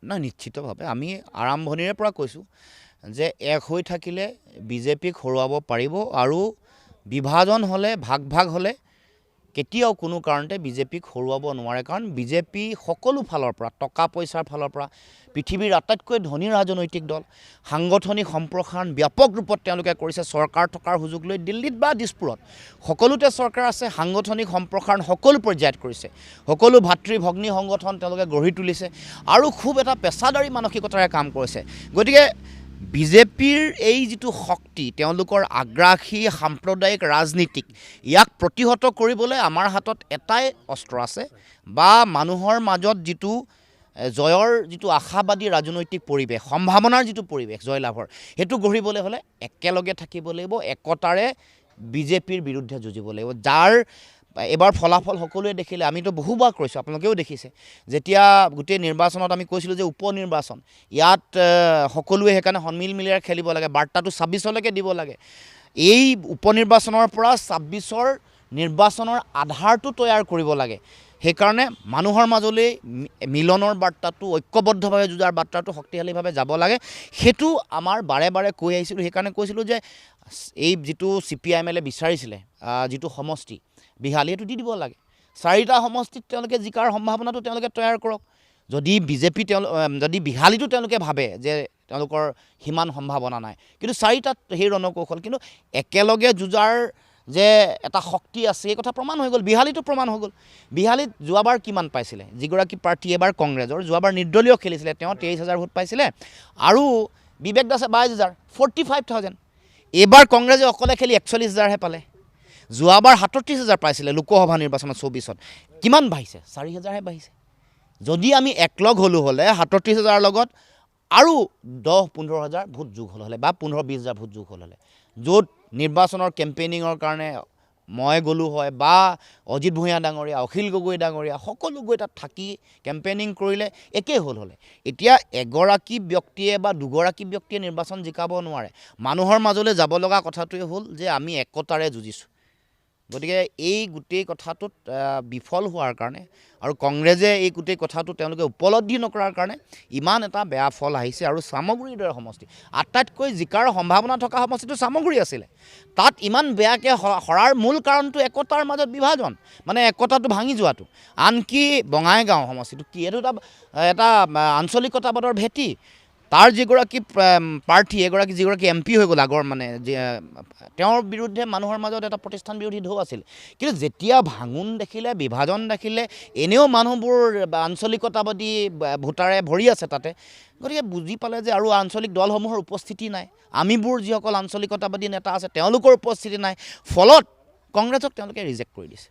না নিশ্চিতভাৱে আমি আৰম্ভণিৰে পৰা কৈছোঁ যে এক হৈ থাকিলে বিজেপিক হৰুৱাব পাৰিব আৰু বিভাজন হ'লে ভাগ হ'লে কেতিয়াও কোনো কাৰণতে বিজেপিক হৰুৱাব নোৱাৰে কাৰণ বিজেপি সকলো ফালৰ পৰা টকা পইচাৰ ফালৰ পৰা পৃথিৱীৰ আটাইতকৈ ধনী ৰাজনৈতিক দল সাংগঠনিক সম্প্ৰসাৰণ ব্যাপক ৰূপত তেওঁলোকে কৰিছে চৰকাৰ থকাৰ সুযোগ লৈ দিল্লীত বা দিছপুৰত সকলোতে চৰকাৰ আছে সাংগঠনিক সম্প্ৰসাৰণ সকলো পৰ্যায়ত কৰিছে সকলো ভাতৃ ভগ্নী সংগঠন তেওঁলোকে গঢ়ি তুলিছে আৰু খুব এটা পেছাদাৰী মানসিকতাৰে কাম কৰিছে গতিকে বিজেপিৰ এই যিটো শক্তি তেওঁলোকৰ আগ্ৰাসী সাম্প্ৰদায়িক ৰাজনীতিক ইয়াক প্ৰতিহত কৰিবলৈ আমাৰ হাতত এটাই অস্ত্ৰ আছে বা মানুহৰ মাজত যিটো জয়ৰ যিটো আশাবাদী ৰাজনৈতিক পৰিৱেশ সম্ভাৱনাৰ যিটো পৰিৱেশ জয়লাভৰ সেইটো গঢ়িবলৈ হ'লে একেলগে থাকিব লাগিব একতাৰে বিজেপিৰ বিৰুদ্ধে যুঁজিব লাগিব যাৰ এবাৰ ফলাফল সকলোৱে দেখিলে আমিতো বহুবাৰ কৈছোঁ আপোনালোকেও দেখিছে যেতিয়া গোটেই নিৰ্বাচনত আমি কৈছিলোঁ যে উপ নিৰ্বাচন ইয়াত সকলোৱে সেইকাৰণে সন্মিল মিলেৰে খেলিব লাগে বাৰ্তাটো ২৬লৈকে দিব লাগে এই উপ নিৰ্বাচনৰ পৰা ২৬ৰ নিৰ্বাচনৰ আধাৰটো তৈয়াৰ কৰিব লাগে সেইকাৰণে মানুহৰ মাজলৈ মিলনৰ বাৰ্তাটো ঐক্যবদ্ধভাৱে যুঁজাৰ বাৰ্তাটো শক্তিশালীভাৱে যাব লাগে সেইটো আমাৰ বাৰে বাৰে কৈ আহিছিলোঁ সেইকাৰণে কৈছিলোঁ যে এই যিটো CPIMলে বিচাৰিছিলে যিটো সমষ্টি বিহালী সেইটো দি দিব লাগে 4টা সমষ্টিত তেওঁলোকে জিকাৰ সম্ভাৱনাটো তেওঁলোকে তৈয়াৰ কৰক যদি বিজেপি যদি বিহালীটো তেওঁলোকে ভাবে যে তেওঁলোকৰ সিমান সম্ভাৱনা নাই কিন্তু 4টাত সেই ৰণকৌশল কিন্তু একেলগে যুঁজাৰ যে এটা শক্তি আছে এই কথা প্ৰমাণ হৈ গ'ল বিহালীটো প্ৰমাণ হৈ গ'ল বিহালীত যোৱাবাৰ কিমান পাইছিলে যিগৰাকী প্ৰাৰ্থী এবাৰ কংগ্ৰেছৰ যোৱাবাৰ নিৰ্দলীয় খেলিছিলে তেওঁ 23,000 ভোট পাইছিলে আৰু বিবেক দাসে 22,000 45,000 এইবাৰ কংগ্ৰেছে অকলে খেলি 41,000হে পালে যোৱাবাৰ 37,000 পাইছিলে লোকসভা নিৰ্বাচনত 24ত কিমান বাঢ়িছে 4,000হে বাঢ়িছে যদি আমি একলগ হ'লো হ'লে 37,000 লগত আৰু 10-15,000 ভোট যোগ হ'ল হ'লে বা 15-20,000 ভোট যোগ হ'ল হ'লে য'ত নিৰ্বাচনৰ কেম্পেইনিঙৰ কাৰণে মই গ'লো হয় বা অজিত ভূঞা ডাঙৰীয়া অখিল গগৈ ডাঙৰীয়া সকলো গৈ তাত থাকি কেম্পেইনিং কৰিলে একেই হ'ল হ'লে এতিয়া এগৰাকী ব্যক্তিয়ে বা দুগৰাকী ব্যক্তিয়ে নিৰ্বাচন জিকাব নোৱাৰে মানুহৰ মাজলৈ যাব লগা কথাটোৱে হ'ল যে আমি একতাৰে যুঁজিছোঁ গতিকে এই গোটেই কথাটোত বিফল হোৱাৰ কাৰণে আৰু কংগ্ৰেছে এই গোটেই কথাটো তেওঁলোকে উপলব্ধি নকৰাৰ কাৰণে ইমান এটা বেয়া ফল আহিছে আৰু সামগ্ৰীৰ দৰে সমষ্টি আটাইতকৈ জিকাৰ সম্ভাৱনা থকা সমষ্টিটো সামগ্ৰী আছিলে তাত ইমান বেয়াকৈ হৰাৰ মূল কাৰণটো একতাৰ মাজত বিভাজন মানে একতাটো ভাঙি যোৱাটো আনকি বঙাইগাঁও সমষ্টিটো কি এইটো এটা আঞ্চলিকতাবাদৰ ভেটি তাৰ যিগৰাকী প্ৰাৰ্থী যিগৰাকী MP হৈ গ'ল আগৰ মানে তেওঁৰ বিৰুদ্ধে মানুহৰ মাজত এটা প্ৰতিষ্ঠান বিৰোধী ঢৌ আছিল কিন্তু যেতিয়া ভাঙোন দেখিলে বিভাজন দেখিলে এনেও মানুহবোৰ আঞ্চলিকতাবাদী ভোটাৰে ভৰি আছে তাতে গতিকে বুজি পালে যে আৰু আঞ্চলিক দলসমূহৰ উপস্থিতি নাই আমিবোৰ যিসকল আঞ্চলিকতাবাদী নেতা আছে তেওঁলোকৰ উপস্থিতি নাই ফলত কংগ্ৰেছক তেওঁলোকে ৰিজেক্ট কৰি দিছে